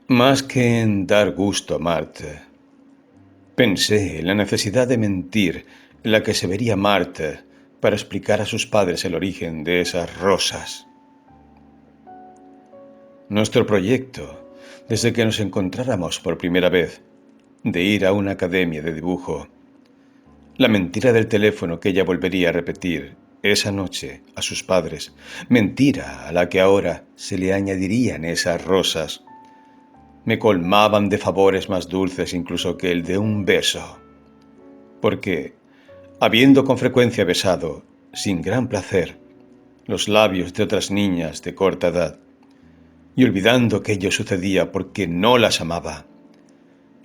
Más que en dar gusto a Marta, pensé en la necesidad de mentir en la que se vería Marta para explicar a sus padres el origen de esas rosas. Nuestro proyecto, desde que nos encontráramos por primera vez, de ir a una academia de dibujo, la mentira del teléfono que ella volvería a repetir esa noche a sus padres, mentira a la que ahora se le añadirían esas rosas, me colmaban de favores más dulces incluso que el de un beso, porque, habiendo con frecuencia besado, sin gran placer, los labios de otras niñas de corta edad, y olvidando que ello sucedía porque no las amaba,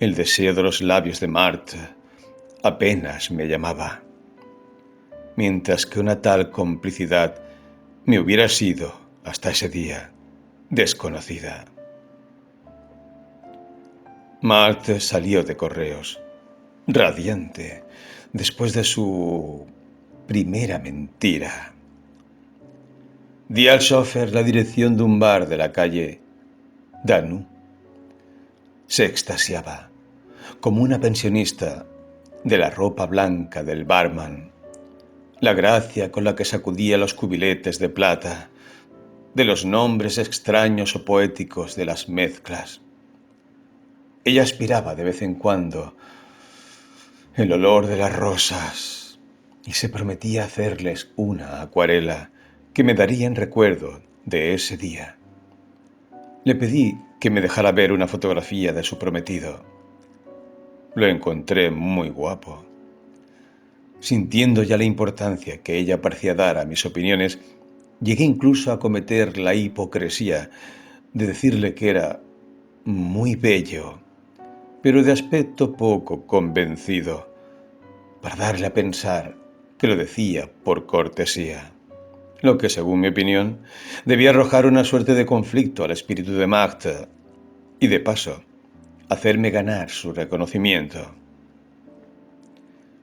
el deseo de los labios de Marta apenas me llamaba, mientras que una tal complicidad me hubiera sido, hasta ese día, desconocida. Marta salió de correos, radiante, después de su primera mentira. Di al chofer la dirección de un bar de la calle Danu. Se extasiaba, como una pensionista, de la ropa blanca del barman, la gracia con la que sacudía los cubiletes de plata, de los nombres extraños o poéticos de las mezclas. Ella aspiraba de vez en cuando el olor de las rosas y se prometía hacerles una acuarela que me daría en recuerdo de ese día. Le pedí que me dejara ver una fotografía de su prometido. Lo encontré muy guapo. Sintiendo ya la importancia que ella parecía dar a mis opiniones, llegué incluso a cometer la hipocresía de decirle que era muy bello, pero de aspecto poco convencido, para darle a pensar que lo decía por cortesía, lo que, según mi opinión, debía arrojar una suerte de conflicto al espíritu de Marta y, de paso, hacerme ganar su reconocimiento.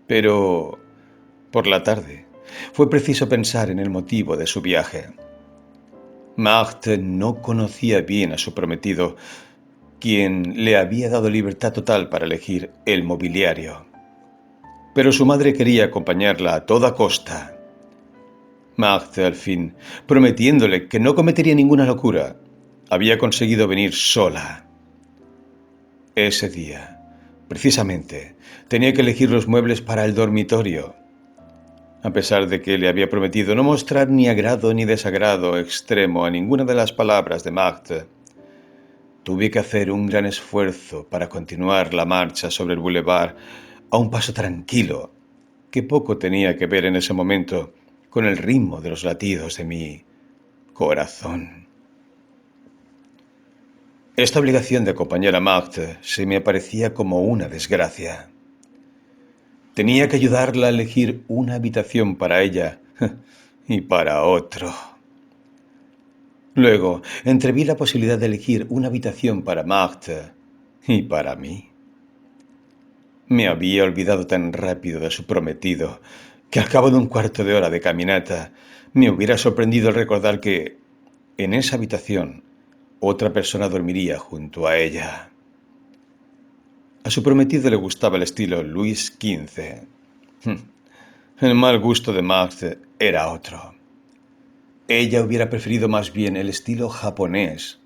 Pero, por la tarde, fue preciso pensar en el motivo de su viaje. Marta no conocía bien a su prometido, quien le había dado libertad total para elegir el mobiliario. Pero su madre quería acompañarla a toda costa. Marta, al fin, prometiéndole que no cometería ninguna locura, había conseguido venir sola. Ese día, precisamente, tenía que elegir los muebles para el dormitorio. A pesar de que le había prometido no mostrar ni agrado ni desagrado extremo a ninguna de las palabras de Marta, tuve que hacer un gran esfuerzo para continuar la marcha sobre el boulevard a un paso tranquilo, que poco tenía que ver en ese momento con el ritmo de los latidos de mi corazón. Esta obligación de acompañar a Marta se me aparecía como una desgracia. Tenía que ayudarla a elegir una habitación para ella y para otro. Luego, entreví la posibilidad de elegir una habitación para Marta y para mí. Me había olvidado tan rápido de su prometido que al cabo de un cuarto de hora de caminata me hubiera sorprendido el recordar que, en esa habitación, otra persona dormiría junto a ella. A su prometido le gustaba el estilo Luis XV. El mal gusto de Marta era otro. Ella hubiera preferido más bien el estilo japonés.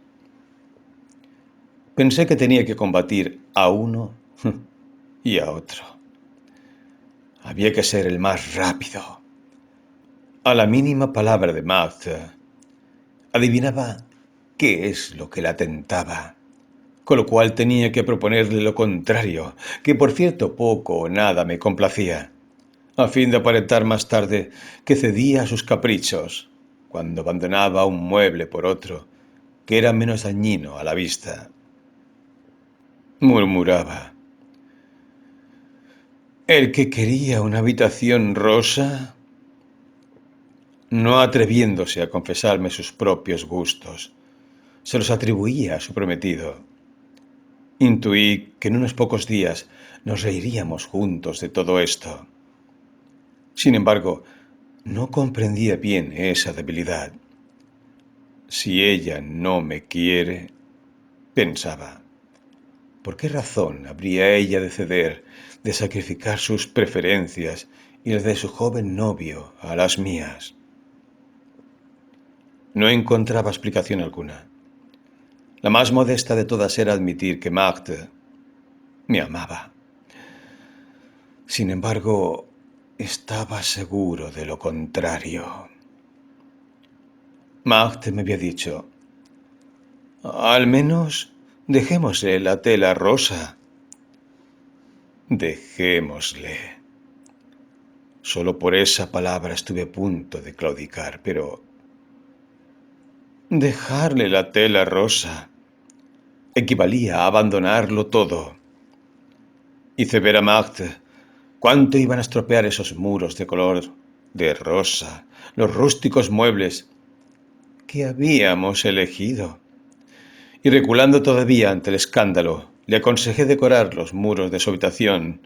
Pensé que tenía que combatir a uno y a otro. Había que ser el más rápido. A la mínima palabra de Marta, adivinaba qué es lo que la tentaba, con lo cual tenía que proponerle lo contrario, que por cierto poco o nada me complacía, a fin de aparentar más tarde que cedía a sus caprichos, cuando abandonaba un mueble por otro, que era menos dañino a la vista. Murmuraba: ¿el que quería una habitación rosa? No atreviéndose a confesarme sus propios gustos, se los atribuía a su prometido. Intuí que en unos pocos días nos reiríamos juntos de todo esto. Sin embargo, no comprendía bien esa debilidad. Si ella no me quiere, pensaba, ¿Por qué razón habría ella de ceder, de sacrificar sus preferencias y las de su joven novio a las mías? No encontraba explicación alguna. La más modesta de todas era admitir que Magde me amaba. Sin embargo, estaba seguro de lo contrario. Magde me había dicho: al menos dejémosle la tela rosa. Dejémosle. Solo por esa palabra estuve a punto de claudicar, pero dejarle la tela rosa equivalía a abandonarlo todo. Hice ver a Magde cuánto iban a estropear esos muros de color de rosa, los rústicos muebles que habíamos elegido. Y reculando todavía ante el escándalo, le aconsejé decorar los muros de su habitación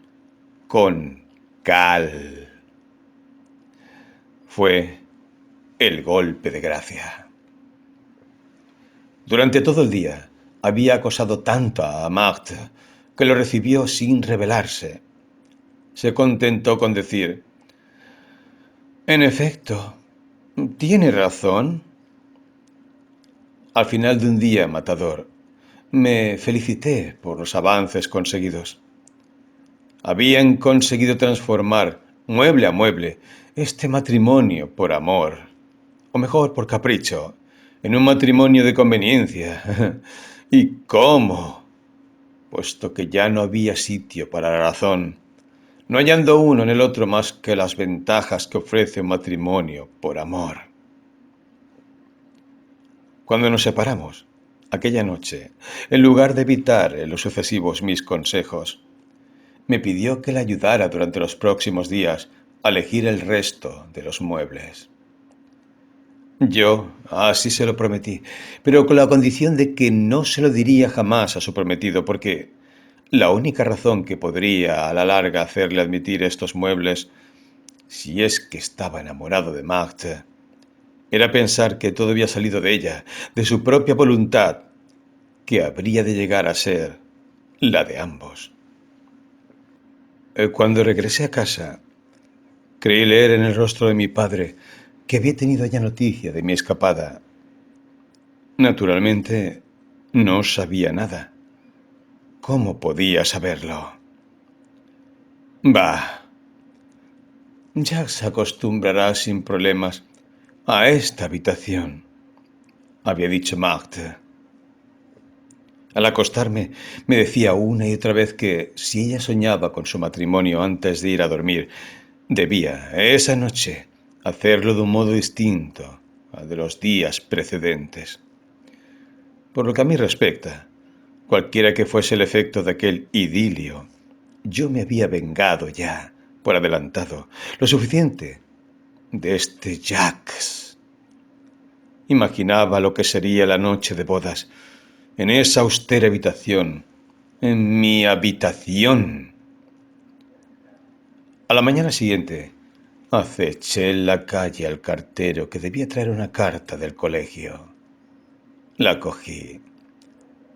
con cal. Fue el golpe de gracia. Durante todo el día había acosado tanto a Magde que lo recibió sin rebelarse. Se contentó con decir: en efecto, tiene razón. Al final de un día matador, me felicité por los avances conseguidos. Habían conseguido transformar, mueble a mueble, este matrimonio por amor, o mejor, por capricho, en un matrimonio de conveniencia. ¿Y cómo? Puesto que ya no había sitio para la razón, no hallando uno en el otro más que las ventajas que ofrece un matrimonio por amor. Cuando nos separamos, aquella noche, en lugar de evitar en los sucesivos mis consejos, me pidió que le ayudara durante los próximos días a elegir el resto de los muebles. Yo así se lo prometí, pero con la condición de que no se lo diría jamás a su prometido, porque la única razón que podría a la larga hacerle admitir estos muebles, si es que estaba enamorado de Magde, era pensar que todo había salido de ella, de su propia voluntad, que habría de llegar a ser la de ambos. Cuando regresé a casa, creí leer en el rostro de mi padre que había tenido ya noticia de mi escapada. Naturalmente, no sabía nada. ¿Cómo podía saberlo? Bah, ya se acostumbrará sin problemas a esta habitación, había dicho Magde. Al acostarme, me decía una y otra vez que si ella soñaba con su matrimonio antes de ir a dormir, debía, esa noche, hacerlo de un modo distinto al de los días precedentes. Por lo que a mí respecta, cualquiera que fuese el efecto de aquel idilio, yo me había vengado ya, por adelantado, lo suficiente de este Jacques. Imaginaba lo que sería la noche de bodas, en esa austera habitación, en mi habitación. A la mañana siguiente, aceché en la calle al cartero que debía traer una carta del colegio. La cogí,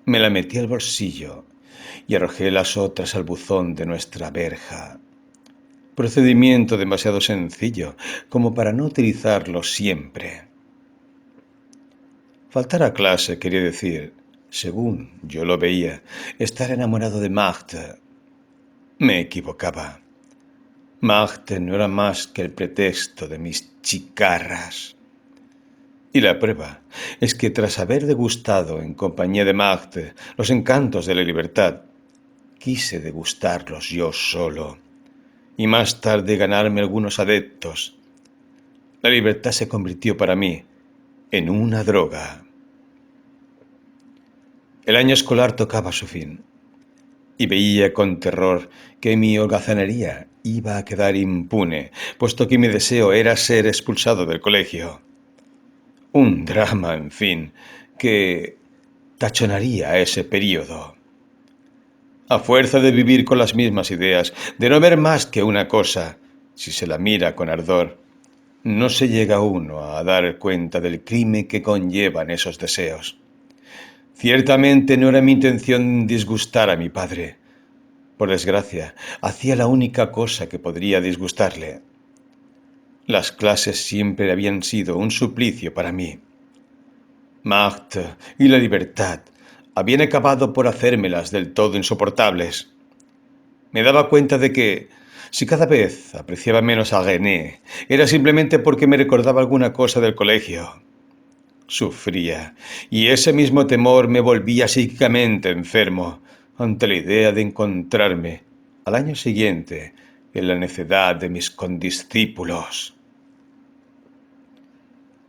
me la metí al bolsillo y arrojé las otras al buzón de nuestra verja. Procedimiento demasiado sencillo como para no utilizarlo siempre. Faltar a clase quería decir, según yo lo veía, estar enamorado de Magde. Me equivocaba. Magde no era más que el pretexto de mis chicarras. Y la prueba es que tras haber degustado en compañía de Magde los encantos de la libertad, quise degustarlos yo solo y más tarde ganarme algunos adeptos. La libertad se convirtió para mí en una droga. El año escolar tocaba a su fin y veía con terror que mi holgazanería iba a quedar impune, puesto que mi deseo era ser expulsado del colegio. Un drama, en fin, que tachonaría ese período. A fuerza de vivir con las mismas ideas, de no ver más que una cosa, si se la mira con ardor, no se llega uno a dar cuenta del crimen que conllevan esos deseos. Ciertamente no era mi intención disgustar a mi padre. Por desgracia, hacía la única cosa que podría disgustarle. Las clases siempre habían sido un suplicio para mí. Marthe y la libertad habían acabado por hacérmelas del todo insoportables. Me daba cuenta de que, si cada vez apreciaba menos a René, era simplemente porque me recordaba alguna cosa del colegio. Sufría, y ese mismo temor me volvía psíquicamente enfermo ante la idea de encontrarme, al año siguiente, en la necedad de mis condiscípulos.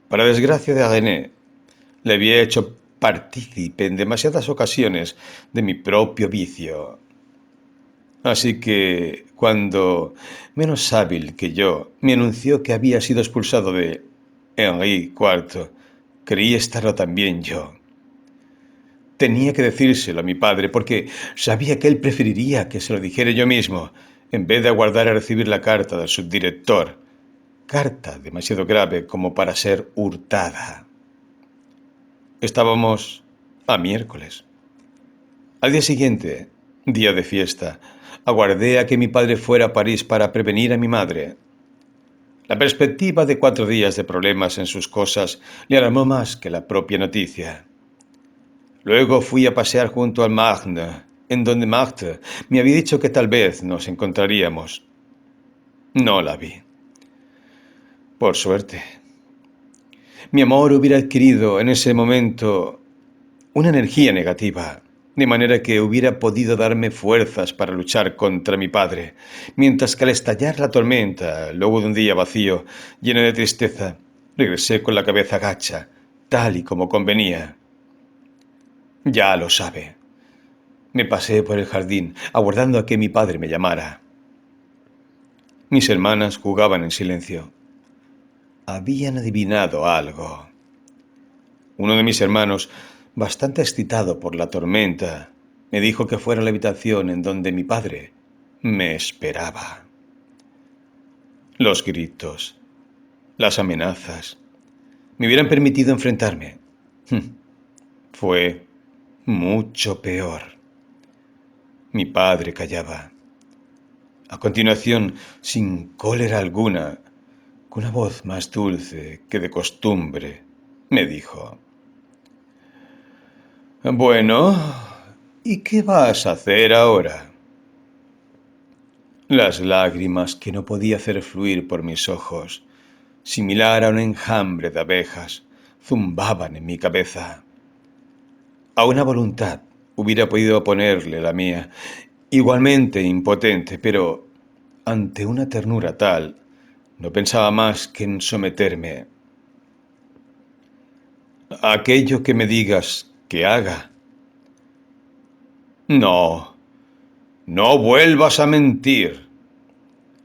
Para desgracia de René, le había hecho partícipe en demasiadas ocasiones de mi propio vicio. Así que, cuando, menos hábil que yo, me anunció que había sido expulsado de Henri IV, creí estarlo también yo. Tenía que decírselo a mi padre porque sabía que él preferiría que se lo dijera yo mismo, en vez de aguardar a recibir la carta del subdirector. Carta demasiado grave como para ser hurtada. Estábamos a miércoles. Al día siguiente, día de fiesta, aguardé a que mi padre fuera a París para prevenir a mi madre. La perspectiva de 4 días de problemas en sus cosas le alarmó más que la propia noticia. Luego fui a pasear junto al Marne, en donde Marthe me había dicho que tal vez nos encontraríamos. No la vi. Por suerte. Mi amor hubiera adquirido en ese momento una energía negativa, de manera que hubiera podido darme fuerzas para luchar contra mi padre, mientras que al estallar la tormenta, luego de un día vacío, lleno de tristeza, regresé con la cabeza gacha, tal y como convenía. Ya lo sabe. Me pasé por el jardín, aguardando a que mi padre me llamara. Mis hermanas jugaban en silencio. Habían adivinado algo. Uno de mis hermanos, bastante excitado por la tormenta, me dijo que fuera a la habitación en donde mi padre me esperaba. Los gritos, las amenazas, me hubieran permitido enfrentarme. Fue mucho peor. Mi padre callaba. A continuación, sin cólera alguna, con una voz más dulce que de costumbre, me dijo: Bueno, ¿y qué vas a hacer ahora? Las lágrimas que no podía hacer fluir por mis ojos, similar a un enjambre de abejas, zumbaban en mi cabeza. A una voluntad hubiera podido ponerle la mía, igualmente impotente, pero ante una ternura tal, no pensaba más que en someterme. Aquello que me digas que haga. No, no vuelvas a mentir.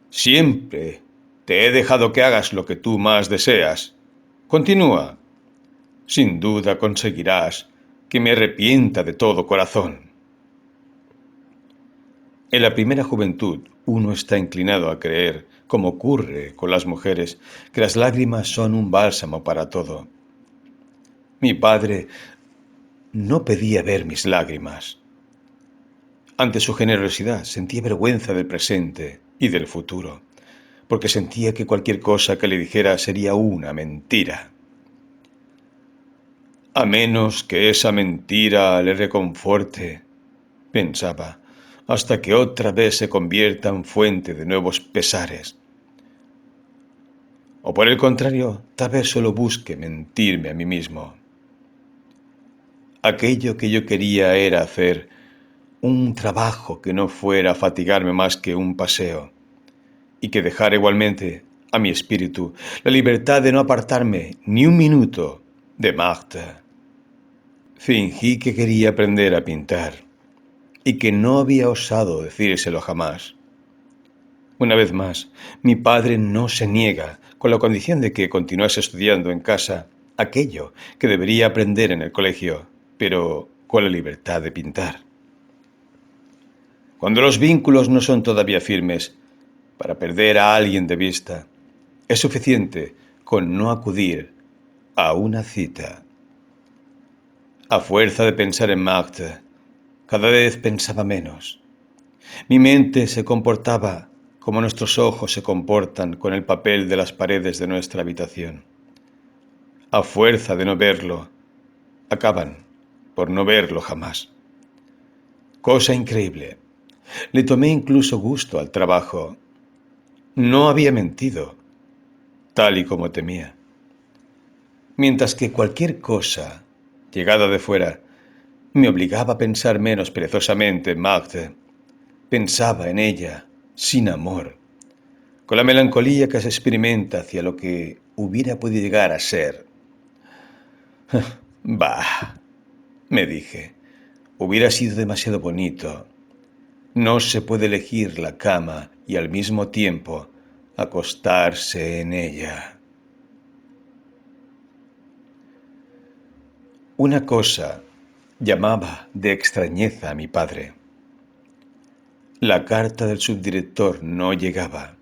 Siempre te he dejado que hagas lo que tú más deseas. Continúa. Sin duda conseguirás que me arrepienta de todo corazón. En la primera juventud uno está inclinado a creer, como ocurre con las mujeres, que las lágrimas son un bálsamo para todo. Mi padre no pedía ver mis lágrimas. Ante su generosidad sentía vergüenza del presente y del futuro, porque sentía que cualquier cosa que le dijera sería una mentira. A menos que esa mentira le reconforte, pensaba, hasta que otra vez se convierta en fuente de nuevos pesares. O por el contrario, tal vez solo busque mentirme a mí mismo. Aquello que yo quería era hacer un trabajo que no fuera a fatigarme más que un paseo, y que dejara igualmente a mi espíritu la libertad de no apartarme ni un minuto de Marthe. Fingí que quería aprender a pintar y que no había osado decírselo jamás. Una vez más, mi padre no se niega, con la condición de que continuase estudiando en casa aquello que debería aprender en el colegio, pero con la libertad de pintar. Cuando los vínculos no son todavía firmes, para perder a alguien de vista, es suficiente con no acudir a una cita. A fuerza de pensar en Magda, cada vez pensaba menos. Mi mente se comportaba como nuestros ojos se comportan con el papel de las paredes de nuestra habitación. A fuerza de no verlo, acaban por no verlo jamás. Cosa increíble. Le tomé incluso gusto al trabajo. No había mentido, tal y como temía. Mientras que cualquier cosa, llegada de fuera, me obligaba a pensar menos perezosamente en Magda. Pensaba en ella, sin amor, con la melancolía que se experimenta hacia lo que hubiera podido llegar a ser. Bah, me dije, hubiera sido demasiado bonito. No se puede elegir la cama y al mismo tiempo acostarse en ella. Una cosa llamaba de extrañeza a mi padre. La carta del subdirector no llegaba.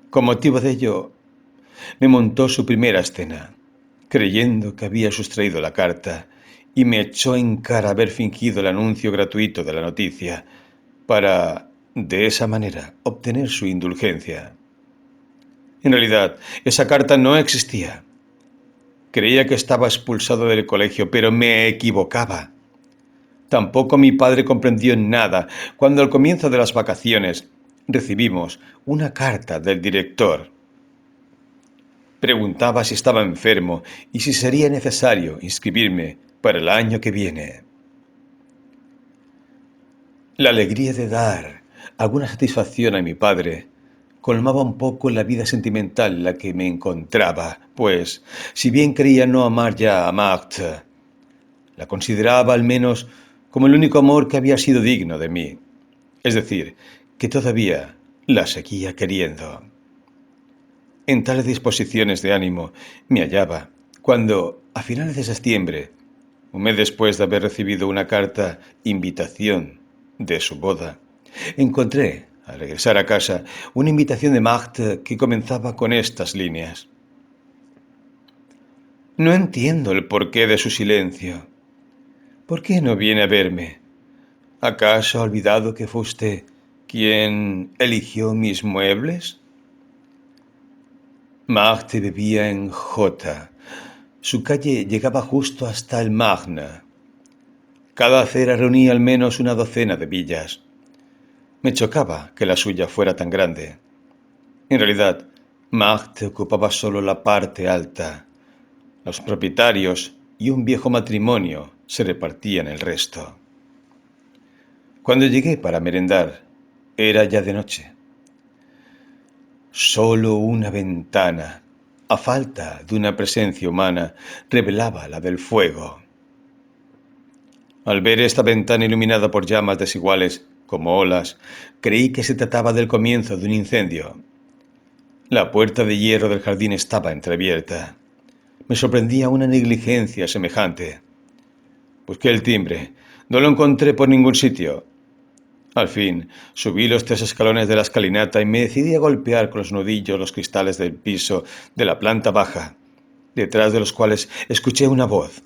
Con motivo de ello, me montó su primera escena, creyendo que había sustraído la carta, y me echó en cara haber fingido el anuncio gratuito de la noticia para, de esa manera, obtener su indulgencia. En realidad, esa carta no existía. Creía que estaba expulsado del colegio, pero me equivocaba. Tampoco mi padre comprendió nada cuando al comienzo de las vacaciones recibimos una carta del director. Preguntaba si estaba enfermo y si sería necesario inscribirme para el año que viene. La alegría de dar alguna satisfacción a mi padre colmaba un poco la vida sentimental en la que me encontraba, pues, si bien creía no amar ya a Magda, la consideraba al menos como el único amor que había sido digno de mí. Es decir, que todavía la seguía queriendo. En tales disposiciones de ánimo me hallaba cuando, a finales de septiembre, un mes después de haber recibido una carta invitación de su boda, encontré, al regresar a casa, una invitación de Magda que comenzaba con estas líneas. No entiendo el porqué de su silencio. ¿Por qué no viene a verme? ¿Acaso ha olvidado que fue usted quien eligió mis muebles? Magda vivía en J. Su calle llegaba justo hasta el Magna. Cada acera reunía al menos una docena de villas. Me chocaba que la suya fuera tan grande. En realidad, Magda ocupaba solo la parte alta. Los propietarios y un viejo matrimonio se repartían el resto. Cuando llegué para merendar, era ya de noche. Solo una ventana, a falta de una presencia humana, revelaba la del fuego. Al ver esta ventana iluminada por llamas desiguales, como olas, creí que se trataba del comienzo de un incendio. La puerta de hierro del jardín estaba entreabierta. Me sorprendía una negligencia semejante. Busqué el timbre. No lo encontré por ningún sitio. Al fin, subí los 3 escalones de la escalinata y me decidí a golpear con los nudillos los cristales del piso de la planta baja, detrás de los cuales escuché una voz.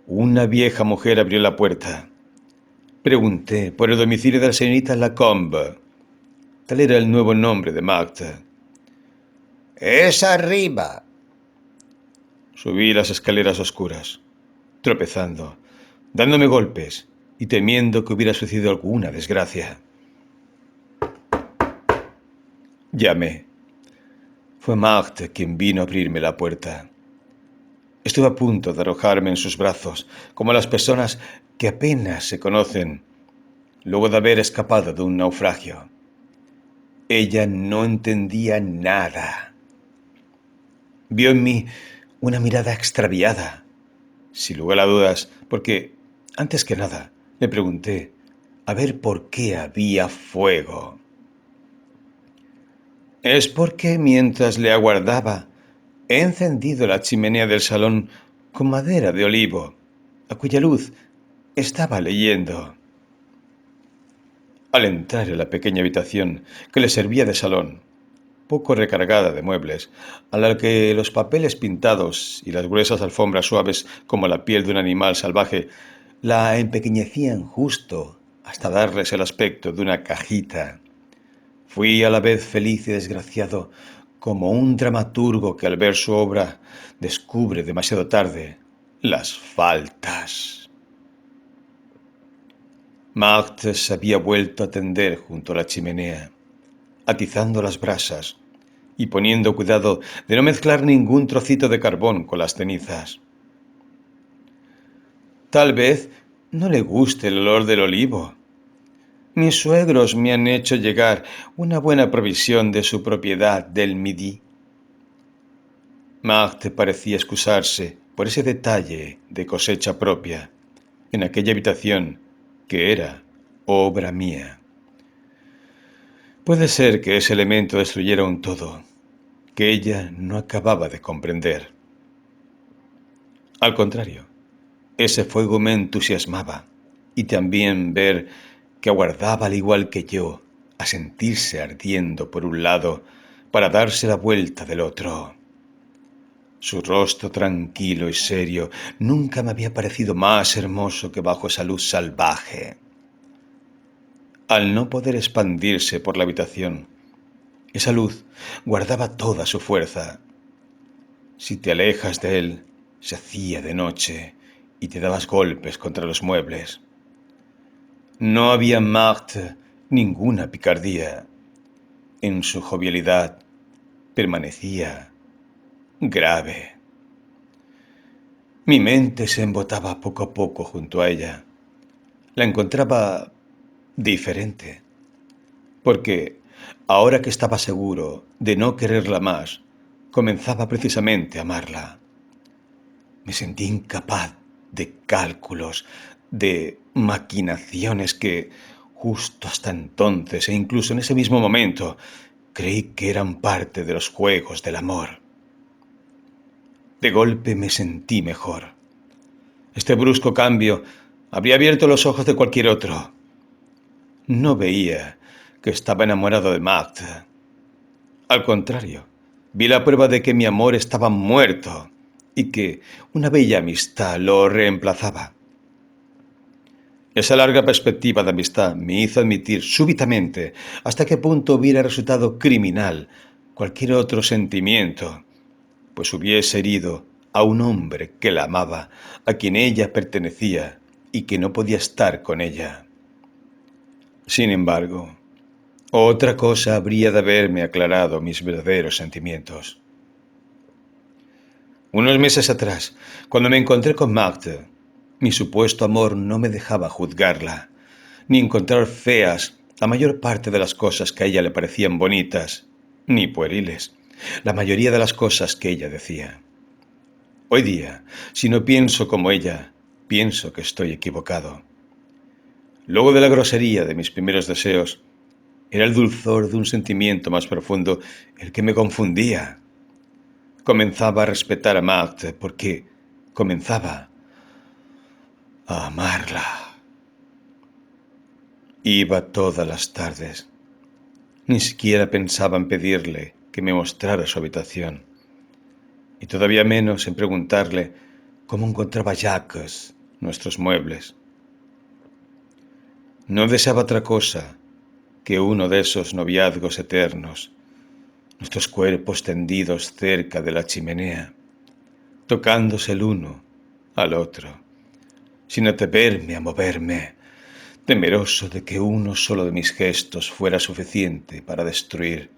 Una vieja mujer abrió la puerta. Pregunté por el domicilio de la señorita Lacombe. Tal era el nuevo nombre de Magda. Es arriba. Subí las escaleras oscuras, tropezando, dándome golpes y temiendo que hubiera sucedido alguna desgracia. Llamé. Fue Magda quien vino a abrirme la puerta. Estuve a punto de arrojarme en sus brazos, como las personas que apenas se conocen, luego de haber escapado de un naufragio. Ella no entendía nada. Vio en mí una mirada extraviada, sin lugar a dudas, porque, antes que nada, le pregunté a ver por qué había fuego. Es porque mientras le aguardaba, he encendido la chimenea del salón con madera de olivo, a cuya luz estaba leyendo. Al entrar en la pequeña habitación que le servía de salón, poco recargada de muebles, a la que los papeles pintados y las gruesas alfombras suaves como la piel de un animal salvaje la empequeñecían justo hasta darles el aspecto de una cajita. Fui a la vez feliz y desgraciado, como un dramaturgo que al ver su obra descubre demasiado tarde las faltas. Marthe se había vuelto a tender junto a la chimenea, atizando las brasas y poniendo cuidado de no mezclar ningún trocito de carbón con las cenizas. Tal vez no le guste el olor del olivo. Mis suegros me han hecho llegar una buena provisión de su propiedad del Midi. Marthe parecía excusarse por ese detalle de cosecha propia en aquella habitación que era obra mía. Puede ser que ese elemento destruyera un todo que ella no acababa de comprender. Al contrario, ese fuego me entusiasmaba y también ver que aguardaba al igual que yo a sentirse ardiendo por un lado para darse la vuelta del otro. Su rostro tranquilo y serio nunca me había parecido más hermoso que bajo esa luz salvaje. Al no poder expandirse por la habitación, esa luz guardaba toda su fuerza. Si te alejas de él, se hacía de noche y te dabas golpes contra los muebles. No había en Marthe ninguna picardía. En su jovialidad permanecía grave. Mi mente se embotaba poco a poco junto a ella. La encontraba diferente, porque ahora que estaba seguro de no quererla más, comenzaba precisamente a amarla. Me sentí incapaz de cálculos, de maquinaciones que, justo hasta entonces e incluso en ese mismo momento, creí que eran parte de los juegos del amor. De golpe me sentí mejor. Este brusco cambio habría abierto los ojos de cualquier otro. No veía que estaba enamorado de Marthe. Al contrario, vi la prueba de que mi amor estaba muerto y que una bella amistad lo reemplazaba. Esa larga perspectiva de amistad me hizo admitir súbitamente hasta qué punto hubiera resultado criminal cualquier otro sentimiento, pues hubiese herido a un hombre que la amaba, a quien ella pertenecía y que no podía estar con ella. Sin embargo, otra cosa habría de haberme aclarado mis verdaderos sentimientos. Unos meses atrás, cuando me encontré con Marthe, mi supuesto amor no me dejaba juzgarla, ni encontrar feas la mayor parte de las cosas que a ella le parecían bonitas, ni pueriles, la mayoría de las cosas que ella decía. Hoy día, si no pienso como ella, pienso que estoy equivocado. Luego de la grosería de mis primeros deseos, era el dulzor de un sentimiento más profundo el que me confundía. Comenzaba a respetar a Marthe porque comenzaba a amarla. Iba todas las tardes. Ni siquiera pensaba en pedirle que me mostrara su habitación. Y todavía menos en preguntarle cómo encontraba Jacques nuestros muebles. No deseaba otra cosa que uno de esos noviazgos eternos, nuestros cuerpos tendidos cerca de la chimenea, tocándose el uno al otro, sin atreverme a moverme, temeroso de que uno solo de mis gestos fuera suficiente para destruir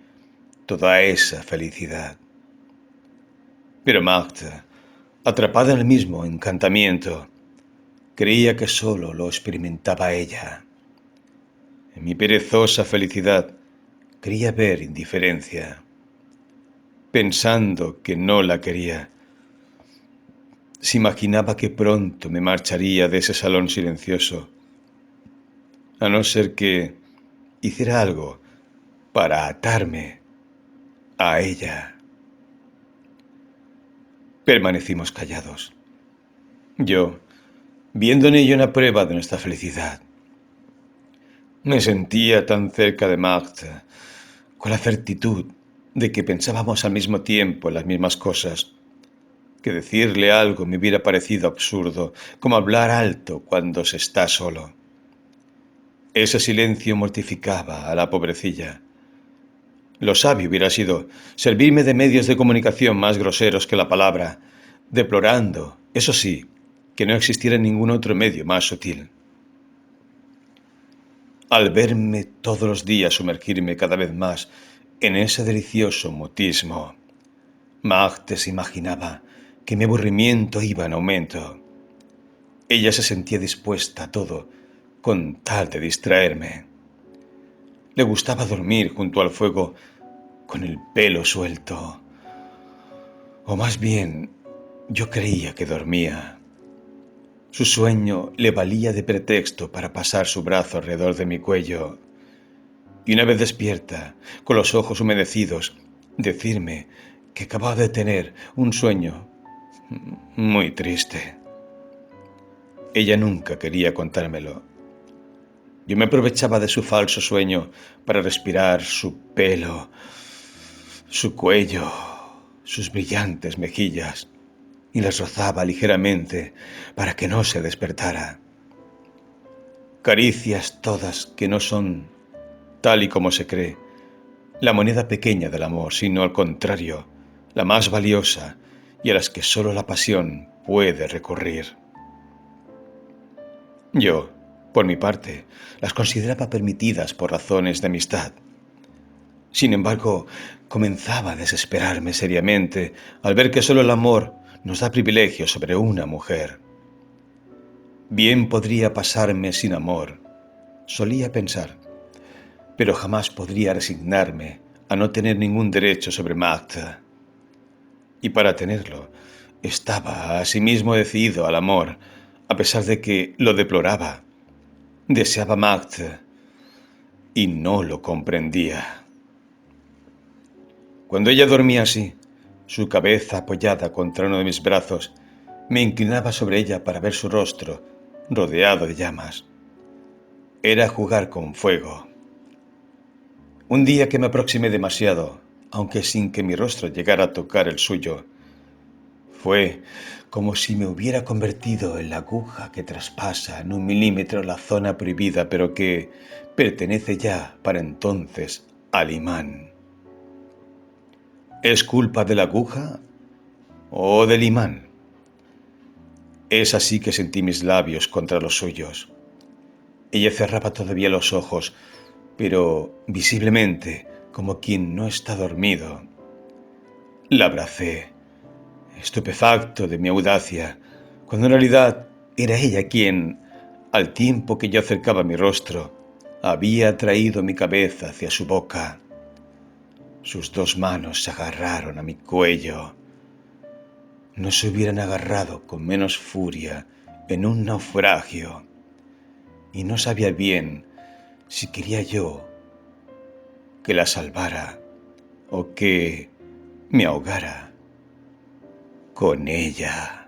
toda esa felicidad. Pero Marthe, atrapada en el mismo encantamiento, creía que solo lo experimentaba ella. En mi perezosa felicidad creía ver indiferencia. Pensando que no la quería, se imaginaba que pronto me marcharía de ese salón silencioso, a no ser que hiciera algo para atarme a ella. Permanecimos callados. Yo, viendo en ello una prueba de nuestra felicidad, me sentía tan cerca de Marthe, con la certitud de que pensábamos al mismo tiempo en las mismas cosas, que decirle algo me hubiera parecido absurdo, como hablar alto cuando se está solo. Ese silencio mortificaba a la pobrecilla. Lo sabio hubiera sido servirme de medios de comunicación más groseros que la palabra, deplorando, eso sí, que no existiera ningún otro medio más sutil. Al verme todos los días sumergirme cada vez más en ese delicioso mutismo, Magde se imaginaba que mi aburrimiento iba en aumento. Ella se sentía dispuesta a todo con tal de distraerme. Le gustaba dormir junto al fuego con el pelo suelto. O más bien, yo creía que dormía. Su sueño le valía de pretexto para pasar su brazo alrededor de mi cuello y una vez despierta, con los ojos humedecidos, decirme que acababa de tener un sueño muy triste. Ella nunca quería contármelo. Yo me aprovechaba de su falso sueño para respirar su pelo, su cuello, sus brillantes mejillas, y las rozaba ligeramente para que no se despertara. Caricias todas que no son, tal y como se cree, la moneda pequeña del amor, sino al contrario, la más valiosa y a las que solo la pasión puede recurrir. Yo, por mi parte, las consideraba permitidas por razones de amistad. Sin embargo, comenzaba a desesperarme seriamente al ver que solo el amor nos da privilegio sobre una mujer. Bien podría pasarme sin amor, solía pensar, pero jamás podría resignarme a no tener ningún derecho sobre Magda. Y para tenerlo, estaba asimismo decidido al amor, a pesar de que lo deploraba. Deseaba Magda y no lo comprendía. Cuando ella dormía así, su cabeza apoyada contra uno de mis brazos, me inclinaba sobre ella para ver su rostro rodeado de llamas. Era jugar con fuego. Un día que me aproximé demasiado, aunque sin que mi rostro llegara a tocar el suyo, fue como si me hubiera convertido en la aguja que traspasa en 1 milímetro la zona prohibida, pero que pertenece ya para entonces al imán. ¿Es culpa de la aguja o del imán? Es así que sentí mis labios contra los suyos. Ella cerraba todavía los ojos, pero visiblemente como quien no está dormido. La abracé, estupefacto de mi audacia, cuando en realidad era ella quien, al tiempo que yo acercaba mi rostro, había traído mi cabeza hacia su boca. Sus 2 manos se agarraron a mi cuello. No se hubieran agarrado con menos furia en un naufragio, y no sabía bien si quería yo que la salvara o que me ahogara con ella.